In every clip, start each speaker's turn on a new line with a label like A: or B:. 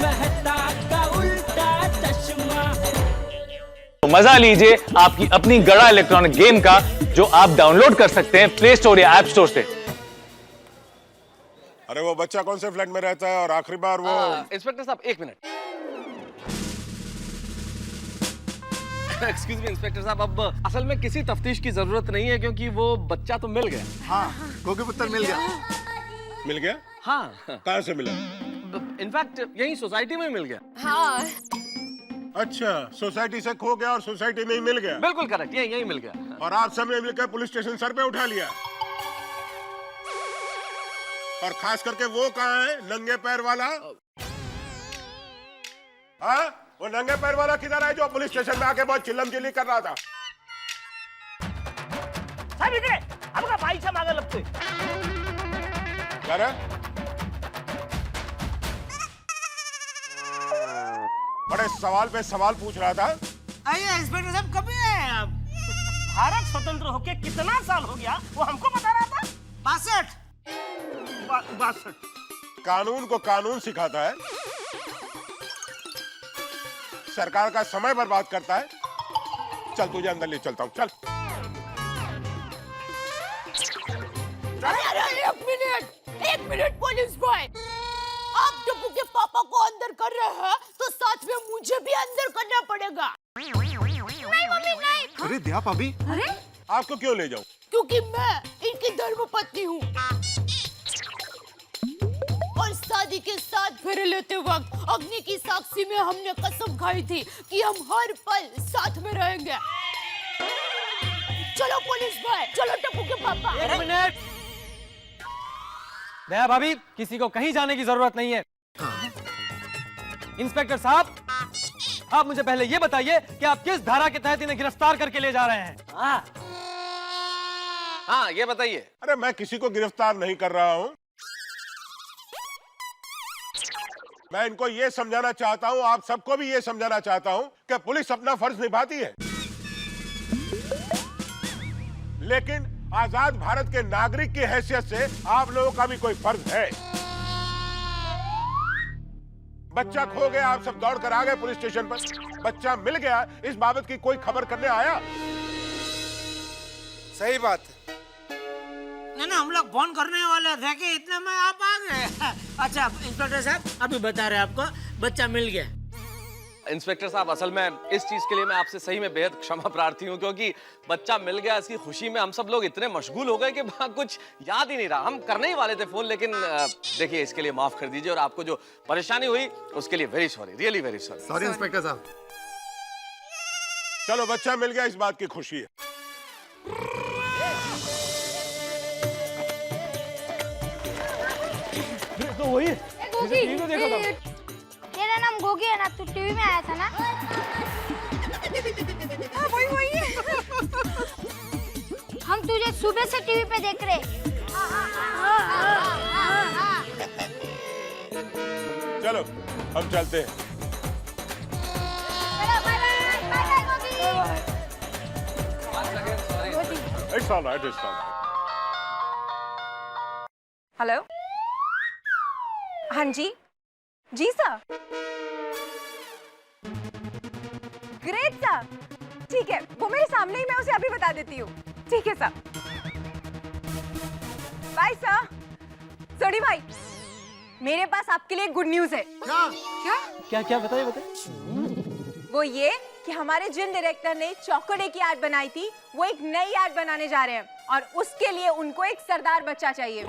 A: मेहता का उल्टा चश्मा।
B: तो मजा लीजिए आपकी अपनी गड़ा इलेक्ट्रॉनिक गेम का, जो आप डाउनलोड कर सकते हैं प्ले स्टोर या ऐप स्टोर से।
C: अरे वो बच्चा कौन से फ्लैट में रहता है और आखिरी बार वो
D: इंस्पेक्टर साहब एक मिनट। एक्सक्यूज मी इंस्पेक्टर साहब, अब असल में किसी तफ्तीश की जरूरत नहीं है क्योंकि वो बच्चा तो मिल गया।
E: हाँ, गोगी पुत्र मिल गया।
C: मिल गया?
D: हाँ,
C: कहाँ से मिला?
D: इनफैक्ट यही सोसाइटी में मिल गया।
F: हाँ।
C: अच्छा, सोसाइटी से खो गया और सोसाइटी में ही मिल गया।
D: बिल्कुल करेक्ट, यही मिल गया।
C: और आप सब ने मिलकर पुलिस स्टेशन सर पे उठा लिया। और खास करके वो कहाँ है, नंगे पैर वाला? हाँ, वो नंगे पैर वाला किधर है जो पुलिस स्टेशन में आके बहुत चिल्लम चिल्ली कर रहा था?
G: साहब इधर आपका भाई साहब आगे लगते।
C: क्या रे? बड़े सवाल पे सवाल पूछ रहा था।
G: आइए इंस्पेक्टर साहब, कब आए आप? भारत स्वतंत्र होके कितना साल हो गया वो हमको बता रहा था। 62।
C: कानून को कानून सिखाता है, सरकार का समय बर्बाद करता है। चल तुझे अंदर ले चलता हूँ, चल।
F: अरे एक मिनट पुलिस बॉय, आप टप्पू के पापा को अंदर कर रहे हैं तो साथ में मुझे भी अंदर करना पड़ेगा। नहीं मम्मी नहीं।
E: अरे दिया भाभी।
F: अरे
C: आपको क्यों ले जाऊं?
F: क्योंकि मैं इनकी धर्मपत्नी हूँ और शादी के साथ फेरे लेते वक्त अग्नि की साक्षी में हमने कसम खाई थी कि हम हर पल साथ में रहेंगे। चलो पुलिस भाई, चलो टप्पू के पापा।
H: एक मिनट दया भाभी, किसी को कहीं जाने की जरूरत नहीं है। इंस्पेक्टर साहब, आप मुझे पहले ये बताइए कि आप किस धारा के तहत इन्हें गिरफ्तार करके ले जा रहे हैं?
D: हाँ ये बताइए।
C: अरे मैं किसी को गिरफ्तार नहीं कर रहा हूँ। मैं इनको ये समझाना चाहता हूँ, आप सबको भी ये समझाना चाहता हूँ कि पुलिस अपना फर्ज निभाती है, लेकिन आजाद भारत के नागरिक की हैसियत से आप लोगों का भी कोई फर्ज है। बच्चा खो गया, आप सब दौड़ कर आ गए पुलिस स्टेशन पर। बच्चा मिल गया, इस बाबत की कोई खबर करने आया?
E: सही बात है।
G: ना हम लोग फोन करने वाले थे कि इतने में आप आ गए। अच्छा इंस्पेक्टर साहब, अभी बता रहे आपको बच्चा मिल गया।
D: इंस्पेक्टर साहब, असल में इस चीज के लिए मैं आपसे सही में बेहद क्षमा प्रार्थी हूँ क्योंकि बच्चा मिल गया, इसकी खुशी में हम सब लोग इतने मशगूल हो गए कि कुछ याद ही नहीं रहा। हम करने ही वाले थे फोन, लेकिन देखिए इसके लिए माफ कर दीजिए और आपको जो परेशानी हुई उसके लिए very sorry, really very sorry.
E: Sorry inspector साहब।
C: चलो बच्चा मिल गया, इस बात की खुशी है।
H: तो वही
I: तेरा नाम गोगी है ना, तू टीवी में आया था ना? हाँ वही है। हम तुझे सुबह से टीवी पे देख रहे।
C: चलो हम चलते हैं। It's all right, it's all right.
F: Hello, हाँ जी, जी सर। ग्रेट सर, ठीक है, वो मेरे सामने ही, मैं उसे अभी बता देती हूँ। ठीक है सर, बाय सर। सोनी भाई, मेरे पास आपके लिए गुड न्यूज है।
E: क्या?
F: क्या?
H: क्या क्या बताइए।
F: वो ये कि हमारे जिन डायरेक्टर ने चौकड़े की आर्ट बनाई थी, वो एक नई आर्ट बनाने जा रहे हैं और उसके लिए उनको एक सरदार बच्चा चाहिए।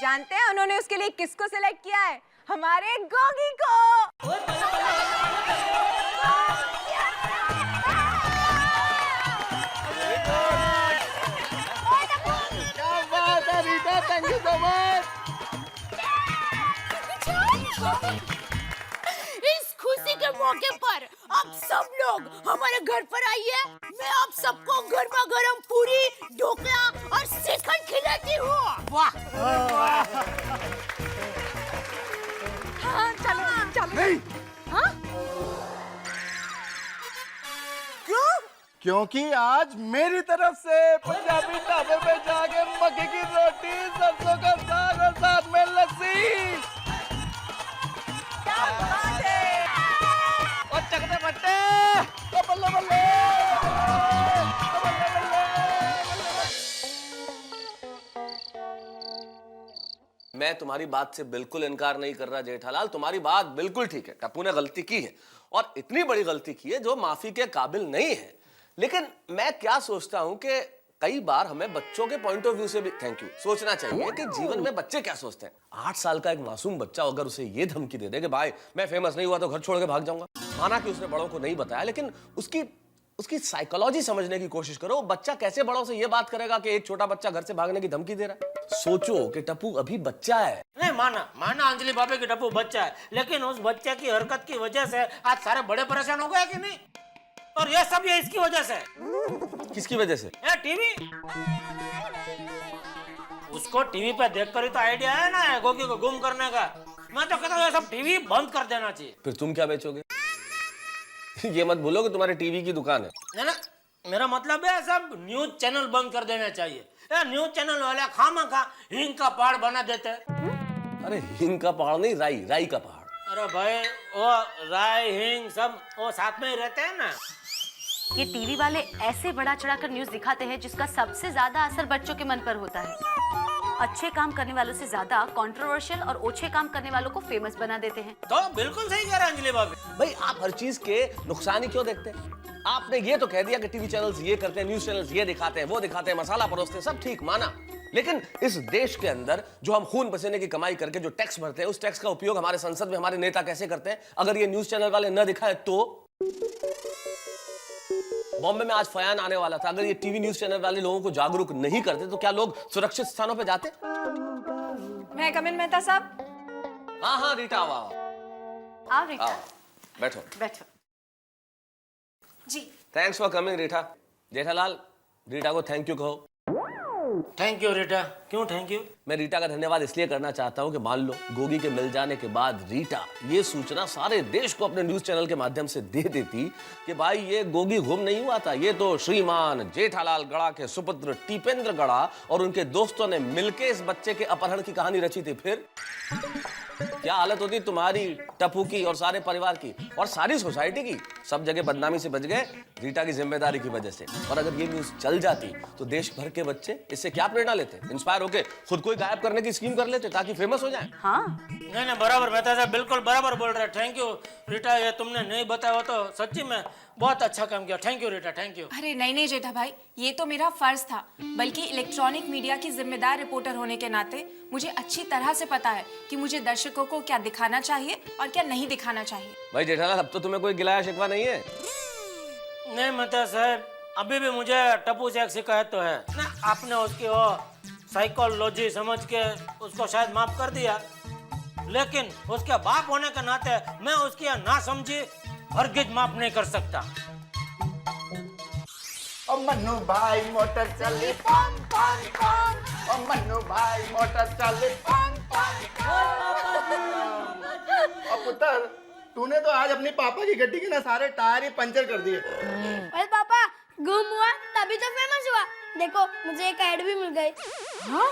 F: जानते हैं उन्होंने उसके लिए किसको सिलेक्ट किया है? हमारे गोगी को।
H: क्या बात है Rita, thank you so much.
F: इस खुशी के मौके पर आप सब लोग हमारे घर पर आइए। मैं आप सबको गर्मा गर्म पूरी, ढोकला और श्रीखंड खिलाती हूँ। वाह! हाँ, चलो चलो।
E: नहीं।
F: हाँ?
E: क्यों? क्योंकि आज मेरी तरफ से पंजाबी ढाबे पे जाके मक्के की रोटी, सरसों का साग और साथ में लस्सी।
D: मैं तुम्हारी बात से बिल्कुल इनकार नहीं कर रहा जेठालाल, तुम्हारी बात बिल्कुल ठीक है। टप्पू ने गलती की है और इतनी बड़ी गलती की है जो माफी के काबिल नहीं है। लेकिन मैं क्या सोचता हूं कि कई बार हमें बच्चों के पॉइंट ऑफ व्यू से भी सोचना चाहिए कि जीवन में बच्चे क्या सोचते हैं। 8 साल का एक मासूम बच्चा अगर उसे ये धमकी दे दे कि भाई मैं फेमस नहीं हुआ तो घर छोड़ के भाग जाऊंगा, माना कि उसने बड़ों को नहीं बताया, लेकिन उसकी साइकोलॉजी समझने की कोशिश करो। बच्चा कैसे बड़ों से ये बात करेगा कि एक छोटा बच्चा घर से भागने की धमकी दे रहा है? सोचो कि टप्पू अभी बच्चा है।
G: नहीं माना अंजलि भाभी की टप्पू बच्चा है, लेकिन उस बच्चे की हरकत की वजह से आज सारे बड़े परेशान हो गए कि नहीं? और ये सब ये इसकी वजह से।
D: किसकी वजह से?
G: टीवी। उसको टीवी पे देखकर ही तो आइडिया है ना गोगी को गुम करने का। मैं तो कहता हूँ ये सब टीवी बंद कर देना चाहिए।
D: फिर तुम क्या बेचोगे? ये मत बोलो कि तुम्हारे टीवी की दुकान है
G: ना। मेरा मतलब है सब न्यूज चैनल बंद कर देना चाहिए। न्यूज चैनल वाले खामखा हिंग का पहाड़ बना देते हैं।
D: अरे हिंग का पहाड़ नहीं, राई का पहाड़।
G: अरे भाई वो राई हिंग सब वो साथ में ही रहते हैं ना।
J: ये टीवी वाले ऐसे बढ़ा चढ़ाकर न्यूज दिखाते हैं जिसका सबसे ज्यादा असर बच्चों के मन पर होता है। अच्छे काम करने वालों से ज्यादा कंट्रोवर्शियल और ओछे काम करने वालों को फेमस बना देते हैं।
G: तो बिल्कुल सही कह रहे अंजलि भाभी।
D: भाई आप हर चीज के नुकसान ही क्यों देखते हैं? आपने ये तो कह दिया कि टीवी चैनल्स ये करते हैं, न्यूज चैनल्स ये दिखाते हैं, वो दिखाते हैं, मसाला परोसते हैं, सब ठीक माना। लेकिन इस देश के अंदर जो हम खून पसीने की कमाई करके जो टैक्स भरते हैं, उस टैक्स का उपयोग हमारे संसद में हमारे नेता कैसे करते हैं? अगर ये न्यूज चैनल वाले न दिखाए तो? बॉम्बे में आज फयान आने वाला था, अगर ये टीवी न्यूज चैनल वाले लोगों को जागरूक नहीं करते तो क्या लोग सुरक्षित स्थानों पे जाते?
J: मैं कमिन मेहता साहब।
D: हाँ रीटा
J: आओ रीटा। बैठो जी।
D: Thanks for coming Rita. Jethalal Rita को थैंक यू कहो।
G: Thank you Rita. क्यों थैंक यू?
D: मैं रीटा का धन्यवाद इसलिए करना चाहता हूं कि मान लो गोगी के मिल जाने के बाद रीटा ये सूचना सारे देश को अपने न्यूज चैनल के माध्यम से दे देती कि भाई ये गोगी गुम नहीं हुआ था, ये तो श्रीमान जेठालाल गड़ा के सुपुत्र टीपेंद्र गड़ा और उनके दोस्तों ने मिलकर इस बच्चे के अपहरण की कहानी रची थी। फिर क्या हालत होती तुम्हारी, टप्पू की और सारे परिवार की और सारी सोसाइटी की। सब जगह बदनामी से बच गए रीटा की जिम्मेदारी की वजह से। और अगर ये न्यूज चल जाती तो देश भर के बच्चे इससे क्या प्रेरणा लेते? इंस्पायर होके खुद को गायब करने की स्कीम कर लेते ताकि फेमस हो जाए।
J: हाँ
G: नहीं बराबर मेहता साहब, बिल्कुल बराबर बोल रहे। थैंक यू रीटा, ये तुमने नहीं बताया तो सच्ची में बहुत अच्छा काम किया। Thank you Rita, thank you.
K: अरे नहीं जेठा भाई, ये तो मेरा फर्ज था, बल्कि इलेक्ट्रॉनिक मीडिया की जिम्मेदार रिपोर्टर होने के नाते मुझे अच्छी तरह से पता है कि मुझे दर्शकों को क्या दिखाना चाहिए और क्या नहीं दिखाना चाहिए।
D: भाई जेठालाल अब तो तुम्हें कोई गिलाया शिकवा नहीं है?
G: नहीं मेहता साहब, अभी भी मुझे टप्पू से एक शिकायत तो है ना। आपने उसकी वो साइकोलॉजी समझ के उसको शायद माफ कर दिया, लेकिन उसके बाप होने के नाते मैं उसकी ना समझी हरगिज माफ नहीं कर सकता।
E: ओ मन्नू भाई मोटर चली पॉन पॉन पॉन, ओ मन्नू भाई मोटर चली पॉन पॉन पॉन। ओ पुत्र, तूने तो आज अपनी पापा की गड्डी के ना सारे टायर ही पंचर कर दिए।
I: अरे पापा गुम हुआ तभी तो फेमस हुआ। देखो मुझे एक ऐड भी मिल गई। हाँ?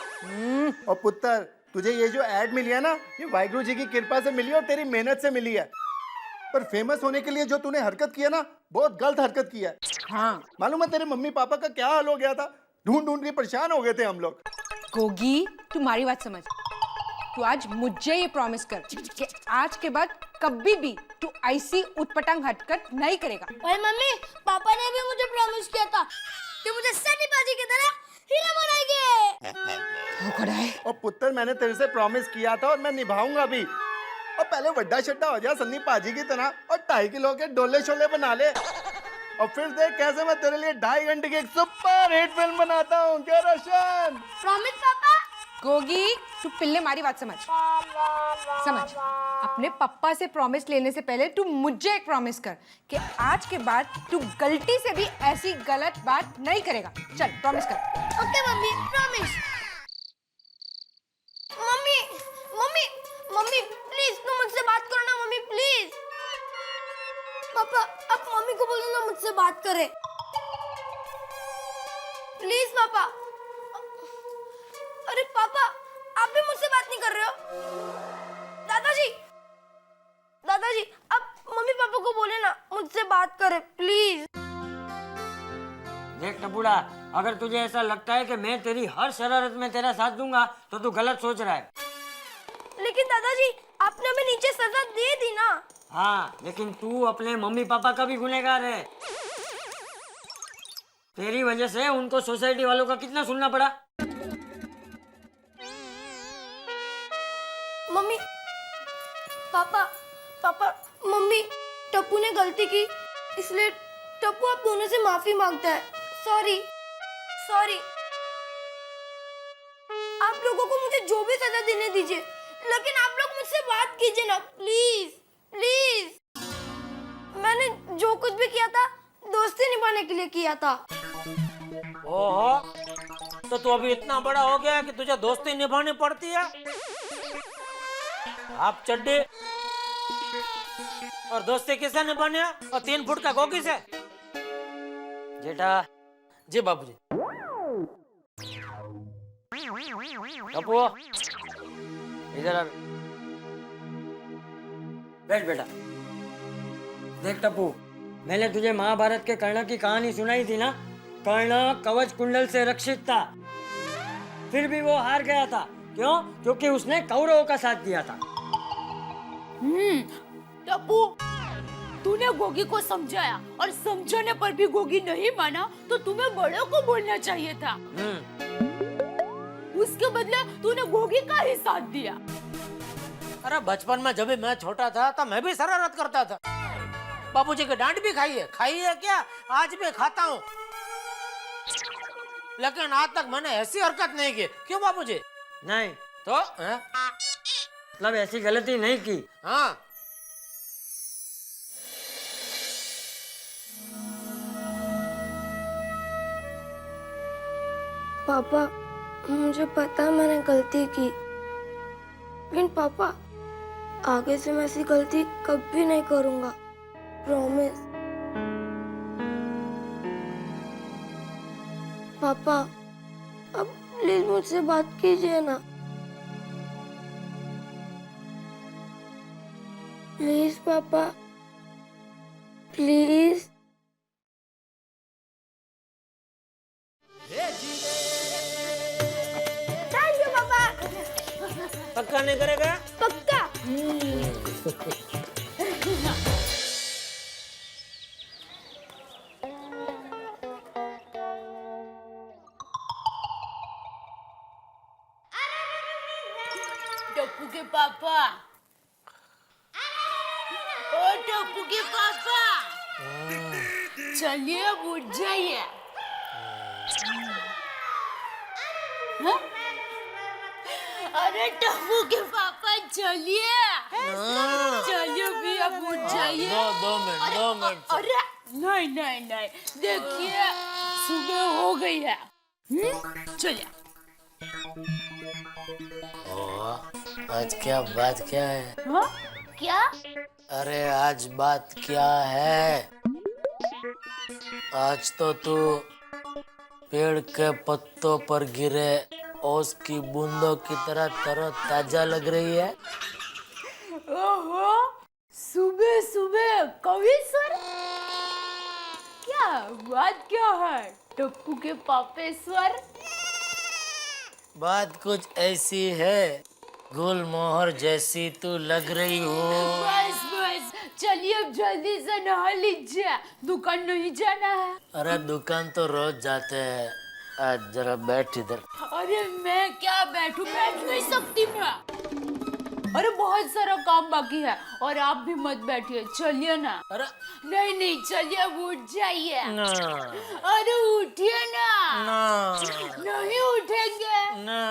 E: और पुत्र, तुझे ये जो ऐड मिली है ना, ये वाहिगुरु जी की कृपा से मिली और तेरी मेहनत से मिली है। पर फेमस होने के लिए जो तूने हरकत किया ना, बहुत गलत हरकत किया है।
F: हाँ
E: मालूम है तेरे मम्मी पापा का क्या हाल हो गया था? ढूंढ ढूंढ के परेशान हो गए थे हम लोग।
F: गोगी, तुम्हारी बात समझ। तू आज मुझे ये प्रॉमिस कर कि आज के बाद कभी भी तू ऐसी उटपटांग हरकत नहीं करेगा।
I: ओए मम्मी, पापा ने भी मुझे प्रॉमिस किया था कि मुझे सन्नीबाजी की तरह हीरो बनाएंगे।
E: और पुत्र, मैंने तेरे से प्रॉमिस किया था और मैं निभाऊंगा भी। और पहले वड्डा शड्डा हो जा सन्नी पाजी की तरह और 2.5 किलो के डोले शोले बना ले, और फिर देख कैसे मैं तेरे लिए 2.5 घंटे की एक सुपर हिट फिल्म बनाता हूँ। क्या रोशन?
I: प्रॉमिस पापा।
F: गोगी, तू पिल्ले मारी बात समझ। अपने पापा से प्रॉमिस लेने से पहले तू मुझे एक प्रॉमिस कर कि आज के बाद तू गलती से भी ऐसी गलत बात नहीं करेगा। चल प्रॉमिस कर।
I: Okay mummy, promise. Mummy mummy mummy please तुम मुझसे बात करो ना मम्मी, प्लीज। पापा अब मम्मी को बोलो ना मुझसे बात करे, प्लीज पापा। अरे पापा, आप भी मुझसे बात नहीं कर रहे हो? दादाजी, दादाजी अब मम्मी पापा को बोले ना मुझसे बात करे, प्लीज।
G: देख टपुड़ा, अगर तुझे ऐसा लगता है कि मैं तेरी हर शरारत में तेरा साथ दूंगा तो तू गलत सोच रहा है।
I: लेकिन दादाजी आपने हमें नीचे सजा दे दी ना।
G: हाँ, लेकिन तू अपने मम्मी पापा का भी गुनहगार है। तेरी वजह से उनको सोसाइटी वालों का कितना सुनना पड़ा।
I: Mummy papa papa mummy, Tappu ने गलती की, इसलिए टप्पू आप दोनों से माफी मांगता है। Sorry sorry. आप लोगों को मुझे जो भी सजा देने दीजिए, लेकिन आप लोग मुझसे बात कीजिए ना, प्लीज प्लीज। मैंने जो कुछ भी किया था दोस्ती निभाने के लिए किया था।
G: ओहो, तो तू अभी इतना बड़ा हो गया है कि तुझे दोस्ती निभानी पड़ती है। आप चड्डी और दोस्ती किसे निभानी है? और 3 फुट का गोगी से? जेठा जी बाबूजी। टप्पू इधर आ, बैठ बेटा। देख टप्पू, मैंने तुझे महाभारत के कर्ण की कहानी सुनाई थी ना। कर्ण कवच कुंडल से रक्षित था, फिर भी वो हार गया था। क्यों? क्योंकि उसने कौरवों का साथ दिया था।
F: टप्पू, तूने गोगी को समझाया और समझाने पर भी गोगी नहीं माना, तो तुम्हें बड़ों को बोलना चाहिए था। उसके बदले तूने गोगी का ही साथ दिया।
G: अरे बचपन में जब भी मैं छोटा था तब मैं भी शरारत करता था। बाबूजी की डांट भी खाई है क्या? आज भी खाता हूँ, लेकिन आज तक मैंने ऐसी हरकत नहीं की। क्यों बाबूजी? नहीं तो मतलब ऐसी गलती नहीं की। हाँ,
I: पापा मुझे पता मैंने गलती की, लेकिन पापा आगे से मैं ऐसी गलती कभी नहीं करूंगा, प्रॉमिस। पापा अब प्लीज मुझसे बात कीजिए ना, प्लीज पापा, प्लीज। थैंक यू पापा।
G: पक्का नहीं करेगा?
I: पक्का।
F: टप्पू के पापा, ओ टप्पू के पापा, चलिए अब उठ जाइए। हाँ? अरे टप्पू के पापा चलिए, चलिए भी अब उठ जाइए।
G: दो मिनट।
F: अरे नहीं नहीं नहीं, देखिए सुबह हो गई है। चलिए।
G: आज क्या बात क्या है?
F: हाँ? क्या?
G: अरे आज बात क्या है? आज तो तू पेड़ के पत्तों पर गिरे ओस की बूंदों की तरह तरोताजा लग रही है।
F: ओहो, सुबह सुबह कवि सर, क्या बात क्या है टप्पू के पापेश्वर?
G: बात कुछ ऐसी है, गुलमोहर जैसी तू लग रही हो।
F: बस बस, चलिए अब जल्दी से नहा लीजिए, दुकान नहीं जाना है।
G: अरे दुकान तो रोज जाते हैं, आज जरा बैठ इधर।
F: अरे मैं क्या बैठूं, बैठ नहीं सकती मैं। अरे बहुत सारा काम बाकी है, और आप भी मत बैठिए, चलिए ना।
G: अरे
F: नहीं नहीं, चलिए अब उठ जाइए।
G: ना
F: अरे उठिए ना।
G: ना
F: नहीं उठेंगे
G: ना।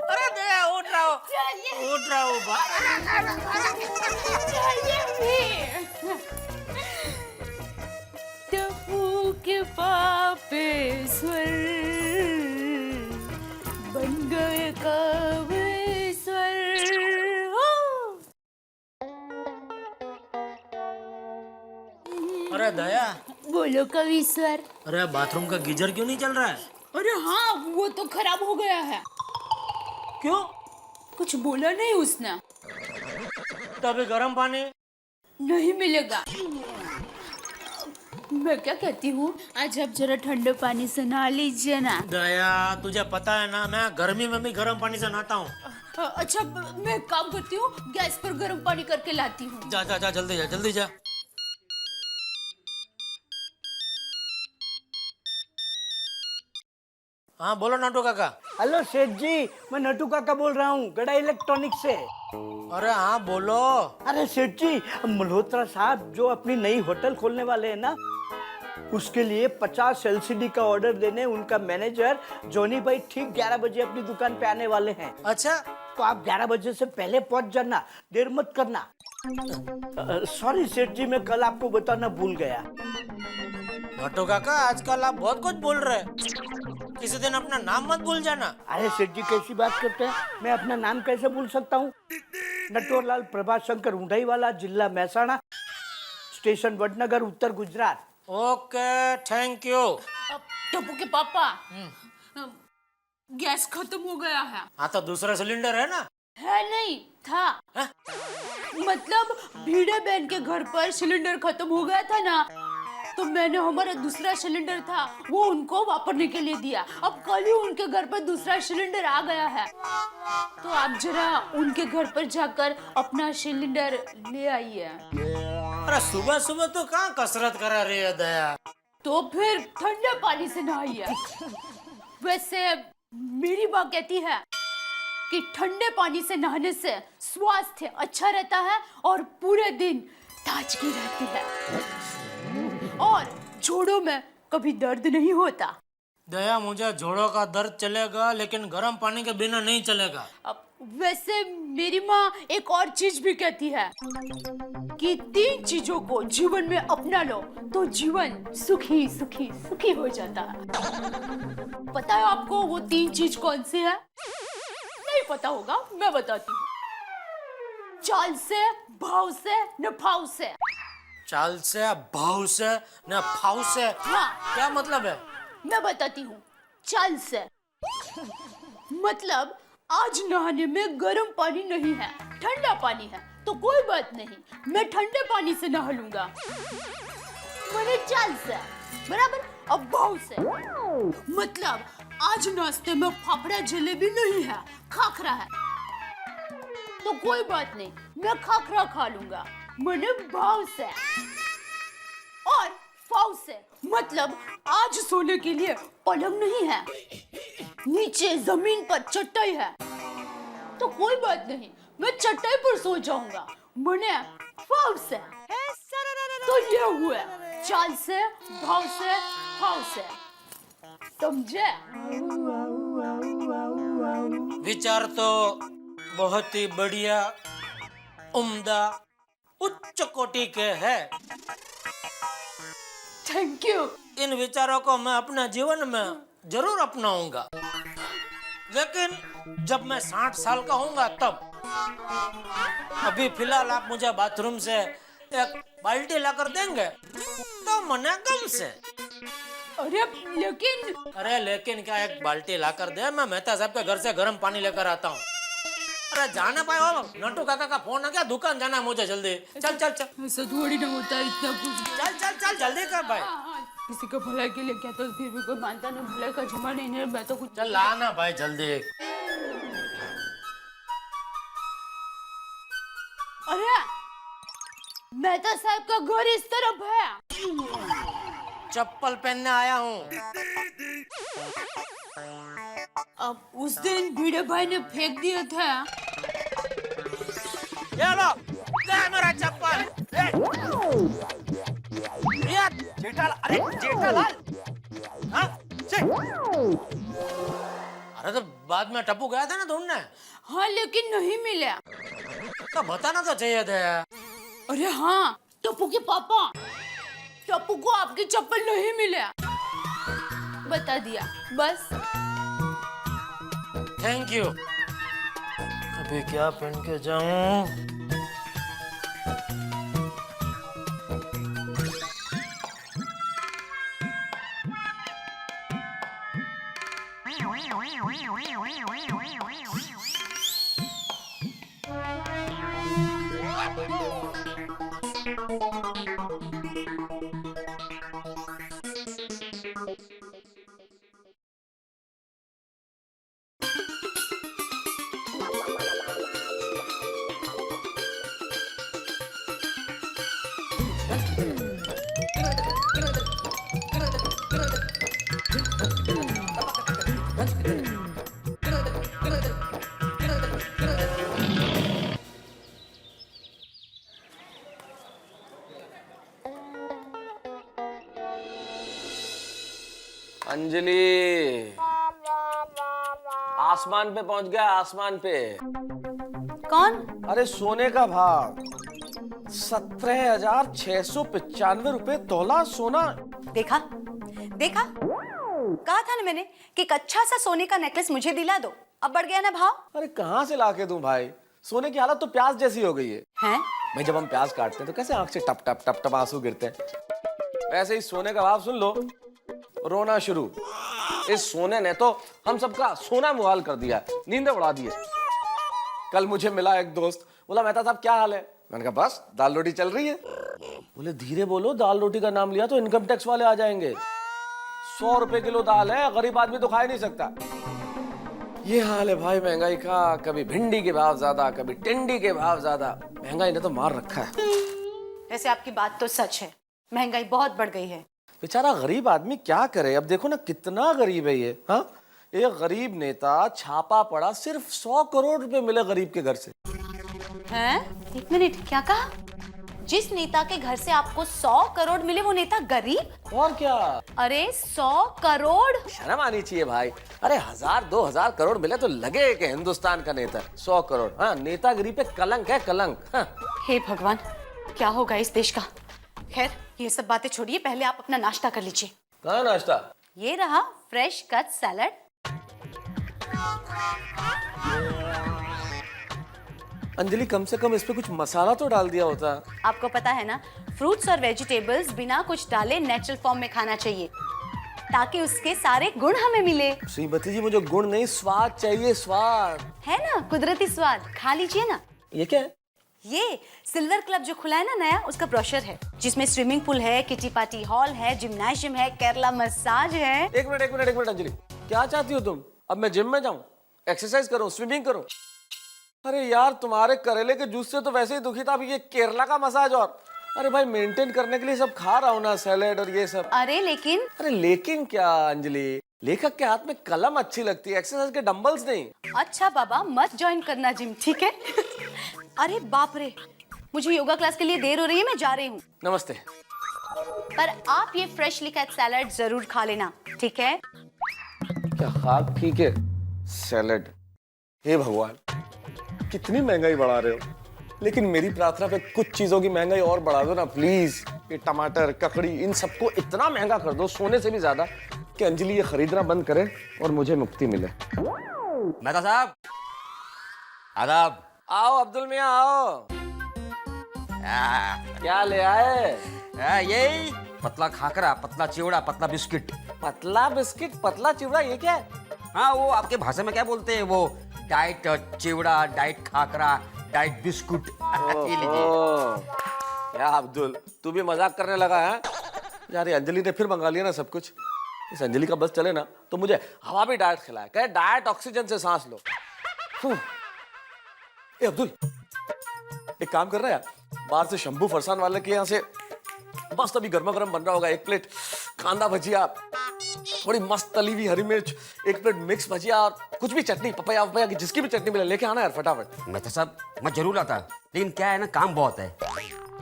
G: अरे दे, उठ रहा हूँ, उठ रहा हूँ।
F: चलिए भी। टप्पू के पापेश्वर बन गए कावेश्वर।
G: अरे दया,
F: बोलो कविश्वर।
G: अरे बाथरूम का गीजर क्यों नहीं चल रहा है?
F: अरे हाँ, वो तो खराब हो गया है।
G: क्यों?
F: कुछ बोला नहीं उसने।
G: तो अभी गर्म पानी
F: नहीं मिलेगा। मैं क्या कहती हूँ, आज आप जरा ठंडे पानी से नहा लीजिए ना।
G: दया, तुझे पता है ना मैं गर्मी में भी गर्म पानी से नहाता हूँ।
F: अच्छा, मैं एक काम करती हूँ, गैस पर गर्म पानी करके लाती हूँ।
G: जा जा जा, जल्दी जा, जल्दी जा। हाँ बोलो नाटू काका।
L: हेलो सेठ जी, मैं नटू काका बोल रहा हूँ, गड़ा इलेक्ट्रॉनिक से।
G: अरे हाँ बोलो।
L: अरे सेठ जी, मल्होत्रा साहब जो अपनी नई होटल खोलने वाले हैं ना, उसके लिए 50 LCD का ऑर्डर देने उनका मैनेजर जॉनी भाई ठीक 11 बजे अपनी दुकान पे आने वाले हैं।
G: अच्छा,
L: तो आप 11 बजे से पहले पहुंच जाना, देर मत करना। सॉरी सेठ जी, मैं कल आपको बताना भूल गया।
G: नाटू काका, आजकल आप बहुत कुछ बोल रहे हैं, किसी दिन अपना नाम मत भूल जाना।
L: अरे सेठ जी कैसी बात करते हैं, मैं अपना नाम कैसे भूल सकता हूँ? नटवरलाल प्रभाशंकर ऊंढाईवाला, जिला Mehsana, station Vadnagar, Uttar Gujarat.
G: Okay, thank you.
F: Tappu के पापा, गैस खत्म हो गया है।
G: हाँ तो दूसरा सिलेंडर है ना?
F: है नहीं था।
G: है?
F: मतलब भीड़े बहन के घर पर सिलेंडर खत्म हो गया था ना, तो मैंने हमारा दूसरा सिलेंडर था वो उनको वापरने के लिए दिया। अब कल ही उनके घर पर दूसरा सिलेंडर आ गया है, तो आप जरा उनके घर पर जाकर अपना सिलेंडर ले आइए।
G: अरे सुबह सुबह तो कहाँ कसरत करा रही है दया?
F: तो फिर ठंडे पानी से नहाइए। वैसे मेरी माँ कहती है कि ठंडे पानी से नहाने से स्वास्थ्य अच्छा रहता है और पूरे दिन ताजगी रहती है और जोड़ों में कभी दर्द नहीं होता।
G: दया, मुझे जोड़ों का दर्द चलेगा लेकिन गर्म पानी के बिना नहीं चलेगा।
F: अब वैसे मेरी माँ एक और चीज भी कहती है कि 3 चीजों को जीवन में अपना लो तो जीवन सुखी सुखी सुखी हो जाता है। पता है आपको वो 3 चीज कौन सी है? नहीं पता होगा, मैं बताती हूँ। चाल से, भाव से, नफाव से।
G: चाल से, भाव से, न फाव से।
F: हाँ,
G: क्या मतलब है?
F: मैं बताती हूँ। चाल से मतलब आज नहाने में गर्म पानी नहीं है, ठंडा पानी है, तो कोई बात नहीं, मैं ठंडे पानी से नहा लूंगा। मैंने चाल से बराबर। अब भाव से मतलब आज नाश्ते में फाफड़ा जलेबी नहीं है, खाखरा है, तो कोई बात नहीं, मैं खाखरा खा लूंगा। मैंने भाव से। और फाव से मतलब आज सोने के लिए पलंग नहीं है, नीचे जमीन पर चटाई है, तो कोई बात नहीं, मैं चटाई पर सो जाऊंगा। मैंने फाव से। तो ये हुआ चाल से, भाव से, फाव से। समझे?
G: विचार तो बहुत ही बढ़िया, उम्दा, उच्च कोटि के है।
F: Thank you.
G: इन विचारों को मैं अपने जीवन में जरूर अपनाऊंगा, लेकिन जब मैं 60 साल का होऊंगा तब। अभी फिलहाल आप मुझे बाथरूम से एक बाल्टी लाकर देंगे तो मने गम से।
F: अरे
G: लेकिन क्या, एक बाल्टी लाकर दे, मैं मेहता साहब के घर से गर्म पानी लेकर आता हूँ। अरे जाना पाए हो, नटू काका का फोन आ गया, दुकान जाना है मुझे, जल्दी चल चल चल।
F: ऐसा थोड़ी ना होता है इतना कुछ।
G: चल चल चल जल्दी कर भाई।
F: किसी का भलाई के लिए क्या, तो फिर भी कोई मानता नहीं, भलाई का जुम्मा नहीं है, मैं तो कुछ।
G: चल लाना भाई जल्दी।
F: अरे मेहता साहब का घर इस तरफ है।
G: चप्पल पहनने आया हूँ।
F: अब उस दिन भिड़े भाई ने फेंक दिए थे।
G: ये लो, ले मेरा चप्पल।
H: जेठालाल, अरे जेठालाल, हाँ?
G: अरे तो बाद में टप्पू गया था ना ढूंढने।
F: हाँ लेकिन नहीं मिला।
G: तो बताना तो चाहिए था।
F: अरे हाँ, टप्पू के पापा, टप्पू को आपकी चप्पल नहीं मिला, बता दिया बस।
G: Thank you. अभी क्या पहन के जाऊं?
D: अंजलि, आसमान पे पहुंच गया, आसमान पे।
J: कौन?
D: अरे सोने का भाव 17,695 रुपए तोला सोना।
J: देखा देखा, कहा था ना मैंने कि एक अच्छा सा सोने का नेकलेस मुझे दिला दो। अब बढ़ गया ना भाव।
D: अरे कहाँ से लाके दूं भाई, सोने की हालत तो प्याज जैसी हो गई है।
J: हैं?
D: भाई जब हम प्याज काटते हैं तो कैसे आंख से टप टप टप टप आंसू गिरते हैं, वैसे ही सोने का भाव सुन लो, रोना शुरू। इस सोने ने तो हम सबका सोना मुहाल कर दिया, नींदें उड़ा दी है। कल मुझे मिला एक दोस्त, बोला मेहता साहब क्या हाल है? मैंने कहा बस दाल रोटी चल रही है। बोले धीरे बोलो, दाल रोटी का नाम लिया तो इनकम टैक्स वाले आ जाएंगे। 100 रुपए किलो दाल है, गरीब आदमी तो खा ही नहीं सकता। ये हाल है भाई महंगाई का, कभी भिंडी के भाव ज्यादा, कभी टिंडी के भाव ज्यादा। महंगाई ने तो मार रखा है।
J: वैसे आपकी बात तो सच है, महंगाई बहुत बढ़ गई है।
D: बेचारा गरीब आदमी क्या करे? अब देखो ना कितना गरीब है ये। हाँ, एक गरीब नेता छापा पड़ा, सिर्फ 100 करोड़ रुपए मिले गरीब के घर से।
J: हैं? एक मिनट, क्या कहा? जिस नेता के घर से आपको 100 करोड़ मिले वो नेता गरीब?
D: और क्या?
J: अरे 100 करोड़?
D: शर्म आनी चाहिए भाई। अरे 1000-2000 करोड़ मिले तो लगे कि हिंदुस्तान का नेता। 100 करोड़, हाँ, नेतागिरी पे कलंक है, कलंक। हाँ।
J: हे भगवान, क्या होगा इस देश का? खैर, ये सब बातें छोड़िए, पहले आप अपना नाश्ता कर लीजिए।
D: कहाँ नाश्ता?
J: ये रहा फ्रेश कट सैलड।
D: अंजलि कम से कम इस पे कुछ मसाला तो डाल दिया होता।
J: आपको पता है ना, फ्रूट्स और वेजिटेबल्स बिना कुछ डाले नेचुरल फॉर्म में खाना चाहिए, ताकि उसके सारे गुण हमें मिले।
D: श्रीमती जी, मुझे गुण नहीं, स्वाद चाहिए, स्वाद।
J: है ना कुदरती स्वाद, खा लीजिए ना।
D: ये क्या है?
J: ये सिल्वर क्लब जो खुला है ना नया, उसका ब्रोशर है, जिसमें स्विमिंग पूल है, किटी पार्टी हॉल है, जिम्नाशियम है, केरला मसाज है।
D: एक मिनट अंजलि, क्या चाहती हो तुम? अब मैं जिम में जाऊं, एक्सरसाइज करूं, स्विमिंग करूं? अरे यार, तुम्हारे करेले के जूस से तो वैसे ही दुखी था, अभी ये केरला का मसाज और। अरे भाई मेंटेन करने के लिए सब खा रहा हूं ना, सैलेड और ये सब।
J: अरे लेकिन
D: क्या अंजलि, लेखक के हाथ में कलम अच्छी लगती है, एक्सरसाइज के डंबल्स नहीं।
J: अच्छा बाबा, मत ज्वाइन करना जिम, ठीक है? अरे बाप रे, मुझे योगा क्लास के लिए देर हो रही है, मैं जा रही हूँ।
D: नमस्ते।
J: पर आप ये फ्रेशली कट सैलड जरूर खा लेना, ठीक है?
D: क्या खाक ठीक है? सैलेड। हे भगवान, कितनी महंगाई बढ़ा रहे हो, लेकिन मेरी प्रार्थना पे कुछ चीजों की महंगाई और बढ़ा दो ना प्लीज। ये टमाटर, ककड़ी, इन सबको इतना महंगा कर दो, सोने से भी ज्यादा, कि अंजलि ये खरीदना बंद करे और मुझे मुक्ति मिले।
M: मेहता साहब, आदाब।
D: आओ अब्दुल मियां, आओ। क्या ले आए?
M: यही पतला खाकरा, पतला चिवड़ा, पतला बिस्किट।
D: पतला बिस्किट, पतला चिवड़ा, ये क्या है?
M: हाँ, वो आपके भाषा में क्या बोलते हैं? वो डाइट चिवड़ा, डाइट खाकरा, डाइट बिस्कुट। ये लीजिए।
D: क्या अब्दुल, तू भी मजाक करने लगा है? यार ये अंजलि ने फिर मंगा लिया ना सब कुछ। इस अंजलि का बस चले ना तो मुझे हवा भी डाइट खिलाए, कहे डाइट ऑक्सीजन से सांस लो। ए अब्दुल, एक काम कर रहा है, बाहर से शंभू फरसान वाले के यहाँ से मस्त अभी गर्मा गर्म बन रहा होगा, 1 प्लेट कांदा भजिया, थोड़ी मस्त तली हुई हरी मिर्च, 1 प्लेट मिक्स भजिया और कुछ भी चटनी, पपाया वपाया की जिसकी भी चटनी मिले, लेके आना यार फटाफट।
M: मेहता साहब, मैं जरूर आता, लेकिन क्या है ना, काम बहुत है,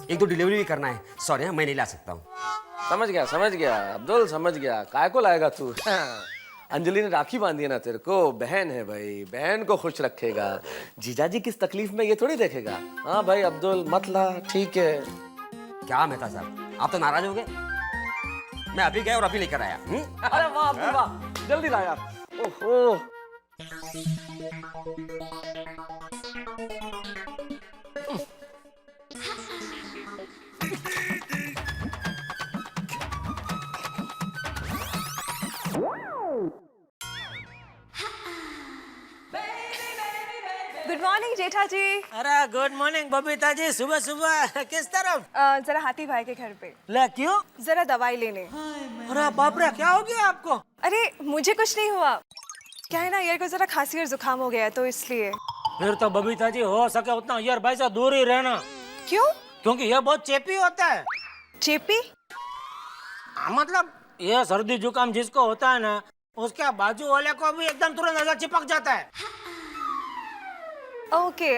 M: 1-2 डिलीवरी भी करना है। सॉरी, मैं नहीं ला सकता हूँ।
D: समझ गया अब्दुल, समझ गया। काय को लाएगा तू? अंजलि ने राखी बांधी है ना तेरे को, बहन है भाई, बहन को खुश रखेगा। जीजाजी किस तकलीफ में ये थोड़ी देखेगा। हाँ भाई अब्दुल, मत ला, ठीक है।
M: क्या मेहता साहब, आप तो नाराज हो गए? मैं अभी गया और अभी लेकर आया।
D: अरे वाह अब्दुल वाह, जल्दी ला यार। ओहो,
K: गुड मॉर्निंग जेठा जी।
G: अरे गुड मॉर्निंग बबीता जी, सुबह सुबह किस तरफ?
K: जरा हाथी भाई के घर पे।
G: ले क्यों?
K: जरा दवाई लेने।
G: अरे बाप रे, क्या हो गया आपको?
K: अरे मुझे कुछ नहीं हुआ, क्या है ना, यार को जरा खांसी और जुकाम हो गया है तो इसलिए।
G: फिर तो बबीता जी हो सके उतना यार भाई से दूर ही रहना।
K: क्यों?
G: क्योंकि यह बहुत चेपी होता है।
K: जेपी?
G: मतलब ये सर्दी जुकाम जिसको होता है ना, उसके बाजू वाले को भी एकदम तुरंत नजर चिपक जाता है।
K: Okay,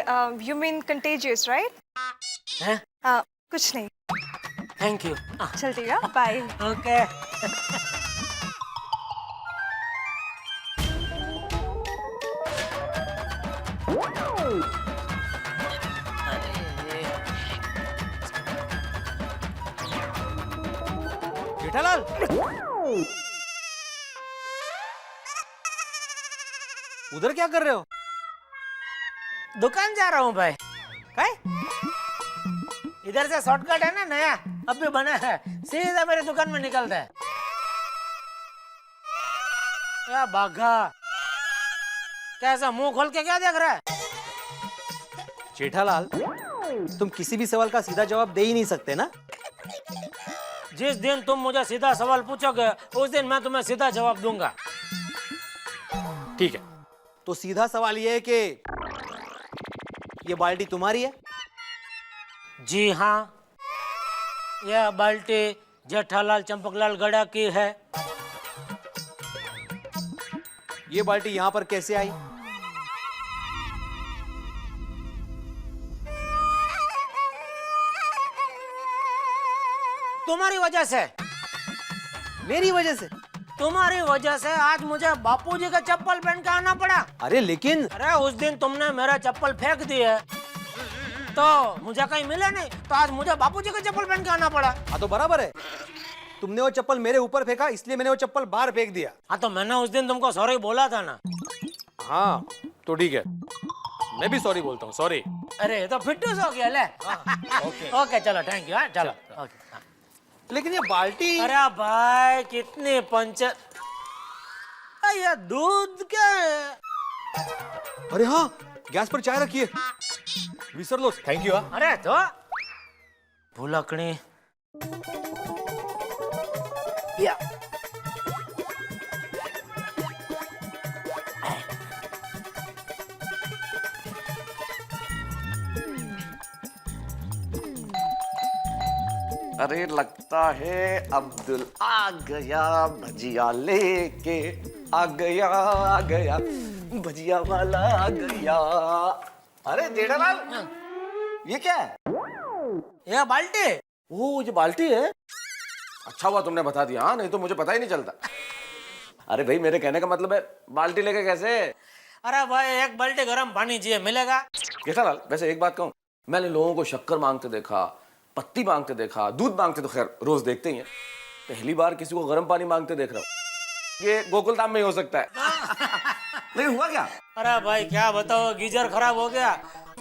K: you mean contagious, right?
G: हैं?
K: कुछ नहीं।
G: Thank you.
K: चलती है, बाय।
G: ओके।
H: जेठालाल, उधर क्या कर रहे हो?
G: दुकान जा रहा हूँ भाई। काय? इधर से शॉर्टकट है ना, नया अभी बना है, सीधा मेरे दुकान में निकलता है। क्या बाघा, कैसा मुंह खोल के क्या देख रहा है?
H: जेठालाल, तुम किसी भी सवाल का सीधा जवाब दे ही नहीं सकते ना।
G: जिस दिन तुम मुझे सीधा सवाल पूछोगे उस दिन मैं तुम्हें सीधा जवाब दूंगा।
H: ठीक है, तो सीधा सवाल ये है कि ये बाल्टी तुम्हारी है?
G: जी हाँ, यह बाल्टी जेठालाल चंपकलाल गड़ा की है।
H: ये बाल्टी यहाँ पर कैसे आई?
G: तुम्हारी वजह से।
H: मेरी वजह से?
G: तुम्हारी वजह से आज मुझे बापूजी का चप्पल पहन के आना पड़ा।
H: अरे लेकिन
G: अरे उस दिन तुमने मेरा चप्पल फेंक दिए तो मुझे कहीं मिला नहीं, तो आज मुझे बापूजी का चप्पल पहन के आना पड़ा।
H: हाँ तो बराबर है, तुमने वो चप्पल मेरे ऊपर फेंका इसलिए मैंने वो चप्पल बाहर फेंक दिया।
G: हाँ तो मैंने उस दिन तुमको सॉरी बोला था ना।
H: हाँ तो ठीक है, मैं भी सॉरी बोलता हूँ, सॉरी।
G: अरे तो फिटूस हो गया ले। ओके चलो, थैंक यू। चलो ओके।
H: लेकिन ये बाल्टी,
G: अरे भाई कितनी पंचर, ये दूध क्या है?
H: अरे हाँ, गैस पर चाय रखिए, विसर लो। Thank you.
G: अरे तो भुलकड़ी या
D: अरे लगता है अब्दुल आ गया, भजिया लेके आ गया भजिया वाला आ गया। अरे जेठालाल, ये क्या है?
G: ये बाल्टी।
D: ओ ये बाल्टी है? अच्छा हुआ तुमने बता दिया, हाँ नहीं तो मुझे पता ही नहीं चलता। अरे भाई मेरे कहने का मतलब है बाल्टी लेके कैसे?
G: अरे भाई एक बाल्टी गर्म पानी चाहिए, मिलेगा?
D: जेठालाल वैसे एक बात कहूँ, मैंने लोगों को शक्कर मांगते देखा, पत्ती मांगते देखा, दूध मांगते तो खैर रोज देखते ही हैं, पहली बार किसी को गर्म पानी मांगते देख रहा हूँ। ये गोकुल धाम में ही हो सकता है। लेकिन हुआ क्या?
G: अरे भाई क्या बताओ, गीजर खराब हो गया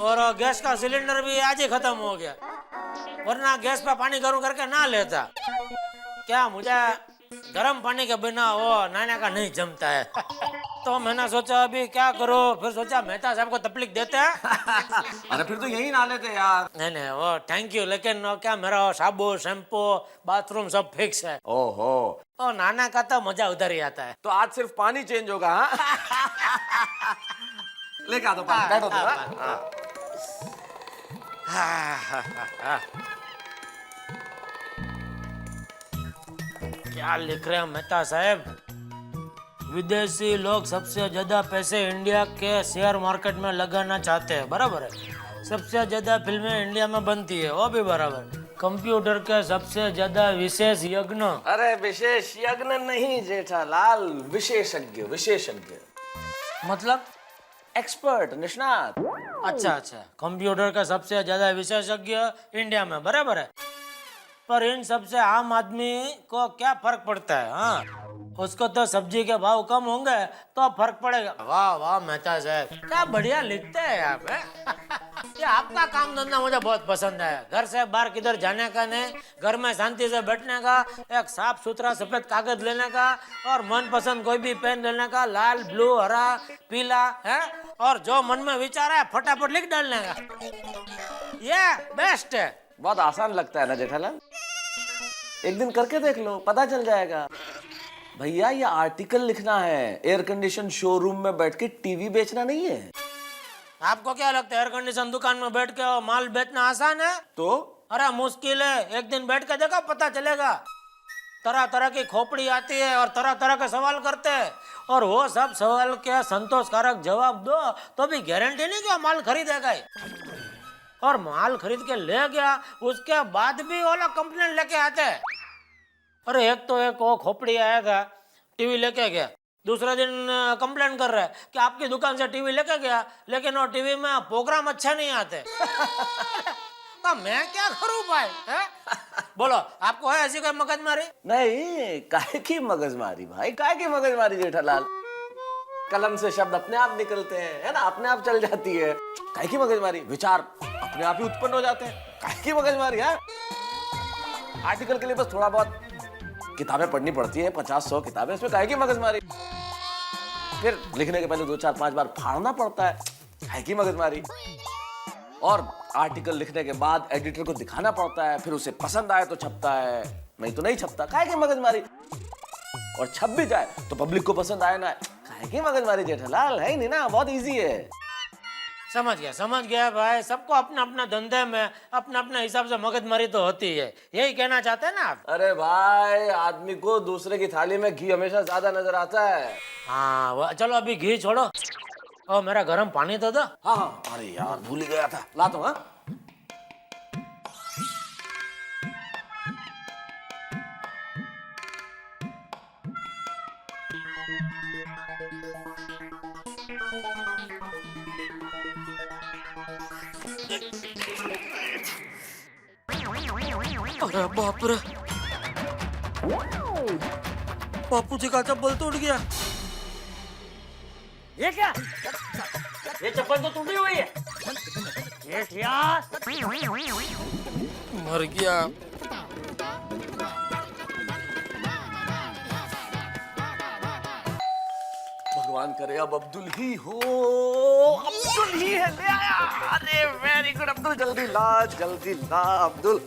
G: और गैस का सिलेंडर भी आज ही खत्म हो गया, वरना गैस पे पानी गर्म करके ना लेता। क्या मुझे गर्म पानी के बिना वो नाना का नहीं जमता है। तो मैंने सोचा अभी क्या करूं, फिर सोचा मेहता साहब को तकलीफ देते हैं।
D: अरे फिर तो यही ना लेते यार।
G: नहीं वो थैंक यू, लेकिन वो क्या मेरा साबुन शैम्पू बाथरूम सब फिक्स है।
D: ओहो,
G: और नाना का तो मजा उधर ही आता है।
D: तो आज सिर्फ पानी चेंज होगा। हाँ लेके आ दो पानी, बैठो
G: क्या लिख रहे हैं मेहता साहब? विदेशी लोग सबसे ज्यादा पैसे इंडिया के शेयर मार्केट में लगाना चाहते हैं, बराबर है। सबसे ज्यादा फिल्में इंडिया में बनती है, वो भी बराबर। कंप्यूटर के सबसे ज्यादा विशेष यज्ञ।
D: अरे विशेष यज्ञ नहीं जेठालाल, विशेषज्ञ। विशेषज्ञ
G: मतलब
D: एक्सपर्ट, निष्णात।
G: अच्छा, कंप्यूटर का सबसे ज्यादा विशेषज्ञ इंडिया में, बराबर है। पर इन सबसे आम आदमी को क्या फर्क पड़ता है? हाँ, उसको तो सब्जी के भाव कम होंगे तो फर्क पड़ेगा। वाह वाह मेहता साहब, क्या बढ़िया लिखते हैं आप। ये आपका काम धंधा मुझे बहुत पसंद है। घर से बाहर किधर जाने का नहीं, घर में शांति से बैठने का, एक साफ सुथरा सफेद कागज लेने का और मनपसंद कोई भी पेन लेने का, लाल ब्लू हरा पीला है, और जो मन में विचार है फटाफट लिख डालने का। ये बेस्ट है।
D: बहुत आसान लगता है ना जेठालाल, एक दिन करके देख लो, पता चल जाएगा। भैया ये आर्टिकल लिखना है, एयर कंडीशन शोरूम में बैठ के टीवी बेचना नहीं है।
G: आपको क्या लगता है एयर कंडीशन दुकान में बैठ के माल बेचना आसान है?
D: तो
G: अरे मुश्किल है, एक दिन बैठ के देखा पता चलेगा। तरह तरह की खोपड़ी आती है और तरह तरह के सवाल करते हैं, और वो सब सवाल के संतोषकारक जवाब दो तो भी गारंटी नहीं कि माल खरीदेगा ही। और माल खरीद के ले गया, उसके बाद भी वो लोग कंप्लेंट लेके आते हैं। अरे एक तो एक वो खोपड़ी आया था, टीवी लेके गया, दूसरे दिन कंप्लेंट कर रहा है कि आपकी दुकान से टीवी लेके गया, लेकिन वो टीवी में प्रोग्राम अच्छा नहीं आते। तो मैं क्या करूं भाई, है? बोलो, आपको है ऐसी कोई मगजमारी?
D: नहीं, काहे की मगजमारी भाई, काहे की मगजमारी जेठालाल? कलम से शब्द अपने आप निकलते हैं, है ना, अपने आप चल जाती है। काहे की मगजमारी? विचार अपने आप ही उत्पन्न हो जाते हैं। काहे की मगजमारी है? आर्टिकल के लिए बस थोड़ा बहुत किताबें पढ़नी पड़ती है, 50-100 किताबें, इसमें काहे की मगजमारी? फिर लिखने के पहले 2-4-5 बार फाड़ना पड़ता है, काहे की मगजमारी? और आर्टिकल लिखने के बाद एडिटर को दिखाना पड़ता है, फिर उसे पसंद आए तो छपता है, नहीं तो नहीं छपता, काहे की मगजमारी? और छप भी जाए तो पब्लिक को पसंद आए ना, काहे की मगजमारी जेठालाल? है ही नहीं ना, बहुत इजी है।
G: समझ गया भाई, सबको अपना अपना धंधे में अपना अपना हिसाब से मगजमारी तो होती है, यही कहना चाहते हैं ना आप?
D: अरे भाई, आदमी को दूसरे की थाली में घी हमेशा ज्यादा नजर आता है।
G: हाँ, चलो अभी घी छोड़ो और मेरा गर्म पानी तो दो।
D: हाँ हाँ, अरे यार भूल ही गया था, लाता हूँ। हाँ,
G: अरे बाप रे, बापू जी का चप्पल टूट गया।
L: ये क्या? ये चप्पल तो टूटी हुई है। ये क्या?
G: मर गया।
D: भगवान करे अब अब्दुल ही हो। अब्दुल ही है, ले आया। अरे वेरी गुड अब्दुल, जल्दी ला अब्दुल।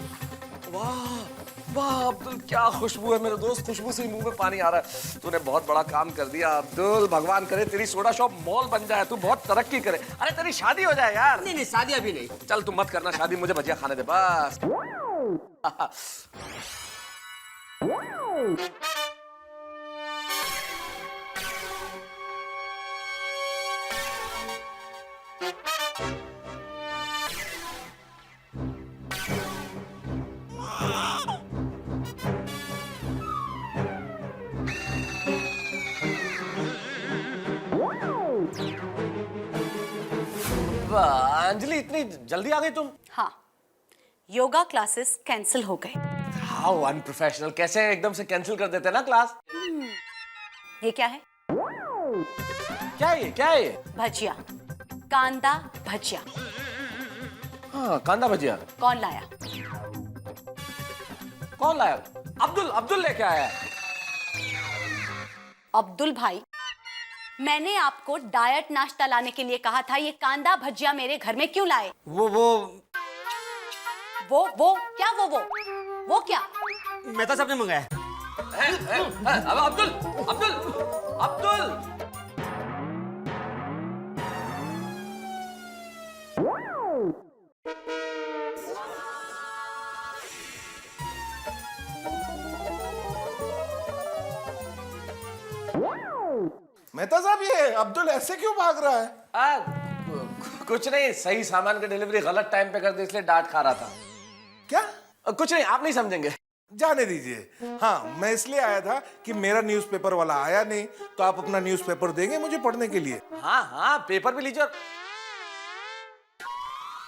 D: वाह वाह अब्दुल, क्या खुशबू है मेरे दोस्त, खुशबू से ही मुंह में पानी आ रहा है। तूने बहुत बड़ा काम कर दिया अब्दुल, भगवान करे तेरी सोडा शॉप मॉल बन जाए, तू बहुत तरक्की करे। अरे तेरी शादी हो जाए यार।
M: नहीं शादी अभी नहीं।
D: चल तू मत करना शादी, मुझे भजिया खाने दे बस। अंजलि, इतनी जल्दी आ गई तुम?
J: हाँ, योगा क्लासेस कैंसिल हो गए।
D: हाउ अनप्रोफेशनल, कैसे एकदम से कैंसिल कर देते ना क्लास?
J: ये क्या है?
D: क्या है ये?
J: भजिया, कांदा भजिया।
D: हाँ, कांदा भजिया।
J: कौन लाया?
D: कौन लाया? अब्दुल लेके आया।
J: अब्दुल भाई, मैंने आपको डाइट नाश्ता लाने के लिए कहा था, ये कांदा भजिया मेरे घर में क्यों लाए?
M: वो
J: क्या? वो क्या?
M: मेहता साहब ने मंगाया।
D: अब अब्दुल
C: मेहता साहब, ये अब्दुल ऐसे क्यों भाग रहा है?
D: कुछ नहीं, सही सामान की डिलीवरी गलत टाइम पे कर दी, इसलिए डांट खा रहा था।
C: क्या?
D: कुछ नहीं, आप नहीं समझेंगे।
C: जाने दीजिए। हाँ, मैं इसलिए आया था कि मेरा न्यूज़पेपर वाला आया नहीं, तो आप अपना न्यूज़पेपर देंगे मुझे पढ़ने के लिए?
D: हाँ, पेपर भी लीजिए।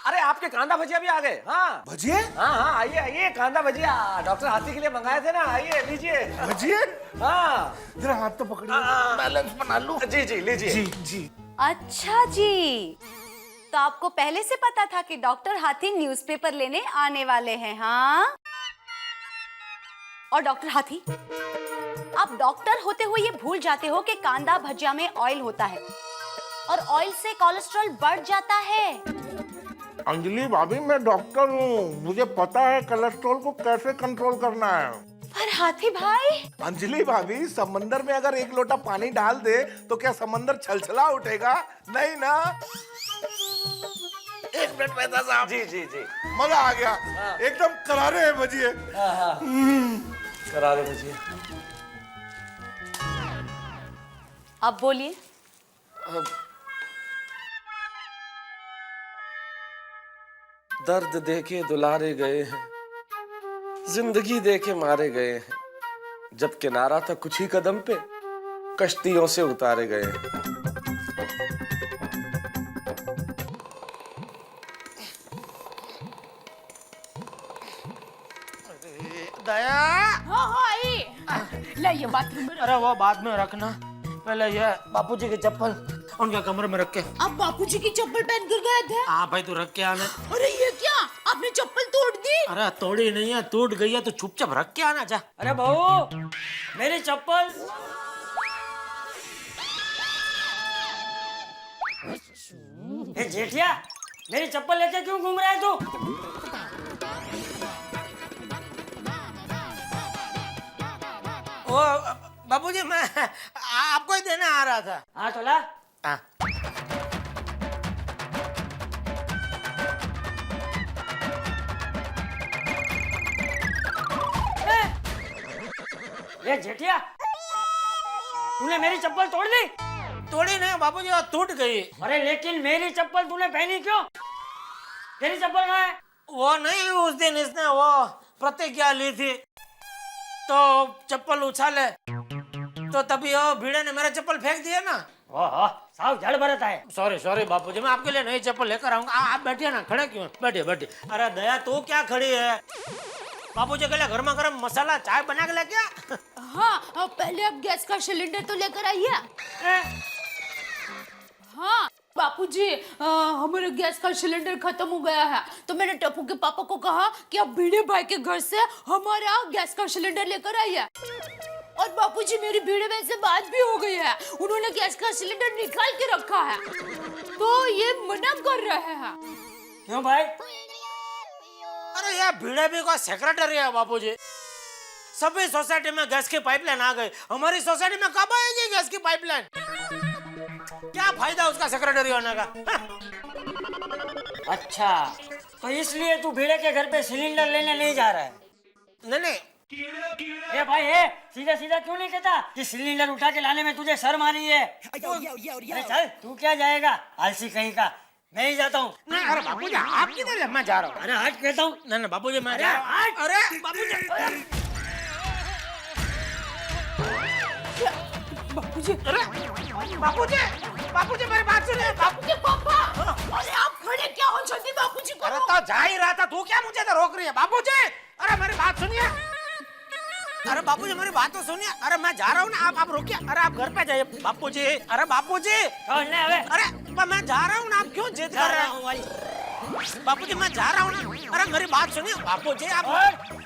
D: अरे आपके कांदा भजिया भी आ गए। हाँ
C: भजिया?
D: हाँ, आइए, कांदा भजिया डॉक्टर हाथी के लिए मंगाए थे ना, आइए लीजिए।
C: भजिया?
D: हाँ,
C: जरा हाथ तो पकड़िए, बैलेंस बना लूं।
D: जी लीजिए।
C: जी।
J: अच्छा जी, तो आपको पहले से पता था कि डॉक्टर हाथी न्यूज़पेपर लेने आने वाले हैं? हाँ, और डॉक्टर हाथी, आप डॉक्टर होते हुए ये भूल जाते हो कि कांदा भजिया में ऑयल होता है और ऑयल से कोलेस्ट्रॉल बढ़ जाता है।
C: अंजलि भाभी, मैं डॉक्टर हूँ, मुझे पता है कोलेस्ट्रॉल को कैसे कंट्रोल करना है।
J: पर हाथी भाई,
C: अंजलि भाभी, समंदर में अगर एक लोटा पानी डाल दे तो क्या समंदर छलछला उठेगा? नहीं ना। एक मिनट मेहता साहब।
D: जी जी जी।
C: मजा आ गया, एकदम करारे हैं भजिए।
D: करारे भजिए।
J: अब बोलिए।
D: दर्द देके दुलारे गए हैं, जिंदगी देके मारे गए हैं, जब किनारा था कुछ ही कदम पे, कश्तियों से उतारे गए हैं।
G: दया।
F: हाँ हाँ आई ले ये बाथरूम में
G: अरे वो बाद में रखना, पहले ये बापूजी की चप्पल उनके कमरे में रख के।
F: आप बापूजी की चप्पल पहन कर गए थे?
G: हाँ भाई तू रख के आना।
F: अरे ये क्या, आपने चप्पल तोड़ दी?
G: अरे तोड़ी नहीं है, टूट गई है तो चुपचाप रख के आना जा। अरे बहू मेरी चप्पल। जेठिया मेरी चप्पल लेके क्यों घूम रहा है तू? ओ बाबूजी मैं आपको ही देने आ रहा था। हाँ तो ला। हाँ। ये जेठिया तूने मेरी चप्पल तोड़ दी? तोड़ी नहीं बाबूजी, वो टूट गई। अरे लेकिन मेरी चप्पल तूने पहनी क्यों? तेरी चप्पल कहाँ है? वो नहीं, उस दिन इसने वो प्रतिज्ञा ली थी तो चप्पल उछाले तो तभी वो भीड़े ने मेरा चप्पल फेंक दिया ना। ओहो साहब जड़ बरत है। सॉरी सॉरी बापूजी, मैं आपके लिए नई चप्पल लेकर आऊंगा। आप बैठिए ना, खड़े क्यों? बैठिए बैठिए। अरे दया तू क्या खड़ी है? बापूजी के लिए गर्मा गर्म मसाला चाय बना के ला क्या?
F: हाँ पहले आप गैस का सिलेंडर तो लेकर आइए। हाँ बापूजी हमारे गैस का सिलेंडर खत्म हो गया है तो मैंने टप्पू के पापा को कहा कि आप भिड़े भाई के घर से हमारा गैस का सिलेंडर लेकर आइए। और बापूजी मेरी भिड़े भाई से बात भी हो गई है, उन्होंने गैस का सिलेंडर निकाल के रखा है तो ये मना कर रहे हैं।
G: क्यों भाई? अरे यार भिड़े भी कोई सेक्रेटरी है बापूजी। सभी सोसाइटी में गैस की पाइपलाइन आ गई, हमारी सोसाइटी में कब आएगी गैस की पाइपलाइन? क्या फायदा उसका सेक्रेटरी होने का? अच्छा तो इसलिए तू भिड़े के घर पे सिलेंडर लेने नहीं जा रहा है? नहीं नहीं ए भाई सीधा सीधा क्यों नहीं कहता कि सिलेंडर उठा के लाने में तुझे शर्म आ रही है? अरे चल तू क्या जाएगा आलसी कहीं का, मैं ही जाता हूँ। नहीं अरे बापूजी आप किधर है? मैं जा रहा हूँ। अरे हट कहता हूँ। नहीं नहीं बापूजी मैं जा रहा हूँ। अरे बापूजी
F: बापूजी
G: बापूजी बापूजी मेरी बात सुनिए।
F: बापूजी पापा अरे आप खड़े क्या हो, जल्दी बापूजी को।
G: अरे तो जा ही रहा था, तू क्या मुझे तो रोक रही है? बापूजी अरे मेरी बात सुनिए। अरे बापूजी मेरी बात तो सुनिए। अरे मैं जा रहा हूँ ना, आप रुकिए। अरे आप घर पे जाइए बापूजी। अरे बापूजी अरे मैं जा रहा हूँ ना, आप क्यों जिद कर रहे हैं? बापूजी मैं जा रहा हूँ ना। अरे मेरी बात सुनिए बापूजी आप।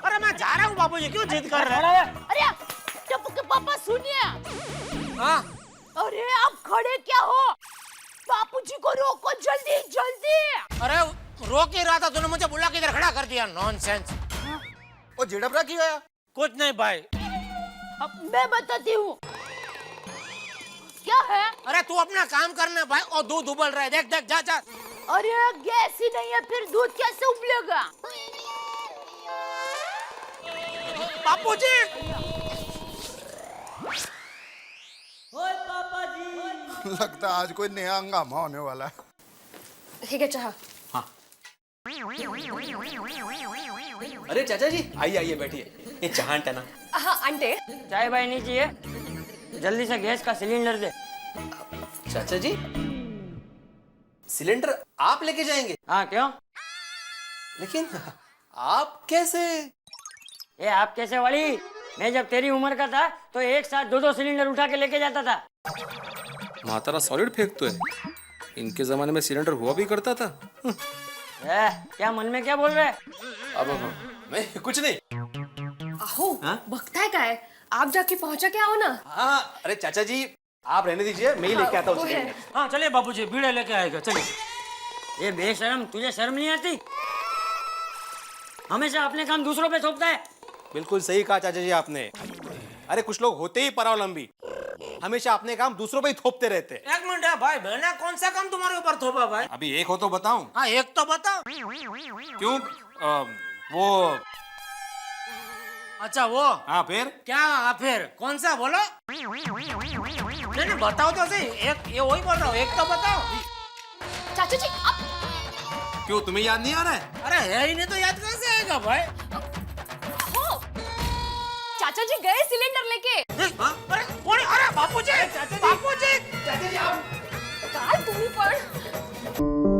G: अरे मैं जा रहा हूँ बापूजी, क्यों जिद कर रहे हैं?
F: अरे टप्पू के पापा सुनिए।
G: हाँ
F: अरे आप खड़े क्या हो, बापूजी को रोको जल्दी जल्दी।
G: अरे रोक ही रहा था, तूने मुझे बुला के इधर खड़ा कर दिया। नॉनसेंस।
E: वो झिड़पड़ा क्यों आया?
G: कुछ नहीं भाई।
F: अब मैं बताती हूँ क्या है।
G: अरे तू अपना काम करना भाई, और दूध उबल रहा है, देख देख जा जा।
F: अरे गैस ही नहीं है फिर दूध कैसे उबलेगा?
G: बापूजी
E: लगता है आज कोई नया हंगामा होने वाला है।
K: ठीक है चाह।
H: अरे चाचा जी आइए आइए बैठिए, ये चाह टना।
K: हाँ आंटे
G: चाय भाई नहीं चाहिए, जल्दी से गैस का सिलेंडर दे।
H: चाचा जी सिलेंडर आप लेके जाएंगे?
G: हाँ क्यों?
H: लेकिन आप कैसे?
G: ये आप कैसे वाली? मैं जब तेरी उम्र का था तो एक साथ दो दो सिलेंडर उठा के लेके जाता था।
N: मातारा सॉलिड फेंक तो है, इनके जमाने में सिलेंडर हुआ भी करता था।
G: क्या मन में क्या बोल रहे?
H: अब मैं कुछ नहीं।
K: आहो बकता है क्या है? आप जाके पहुंचा के आओ ना।
H: हाँ अरे चाचा जी आप रहने दीजिए, मैं ही लेके आता हूँ।
G: हाँ चलिए बापूजी, बीड़े लेके आएगा चलिए। ये बेशर्म, तुझे शर्म नहीं आती? हमेशा अपने काम दूसरों पे थोपता है।
N: बिल्कुल सही कहा चाचा जी आपने। अरे कुछ लोग होते ही परावलंबी,
H: हमेशा अपने काम दूसरों पे ही थोपते रहते हैं।
G: एक मिनट है भाई, मैंने कौन सा काम तुम्हारे ऊपर थोपा भाई?
N: अभी एक हो तो बताऊं?
G: हाँ एक तो बताओ।
N: क्यों? वो
G: अच्छा वो,
N: हाँ फिर
G: क्या फिर कौन सा बोलो? नहीं बताओ तो सही, एक ये वही बोल रहा हूँ, एक तो बताओ।
I: चाचा जी आप
N: क्यों तुम्हें याद नहीं आ रहा है?
G: अरे है ही नहीं तो याद कैसे आएगा भाई?
I: हो चाचा जी गए सिलेंडर लेके।
G: अरे कौन? अरे बापूजी, बापूजी,
I: काय तुम्ही पण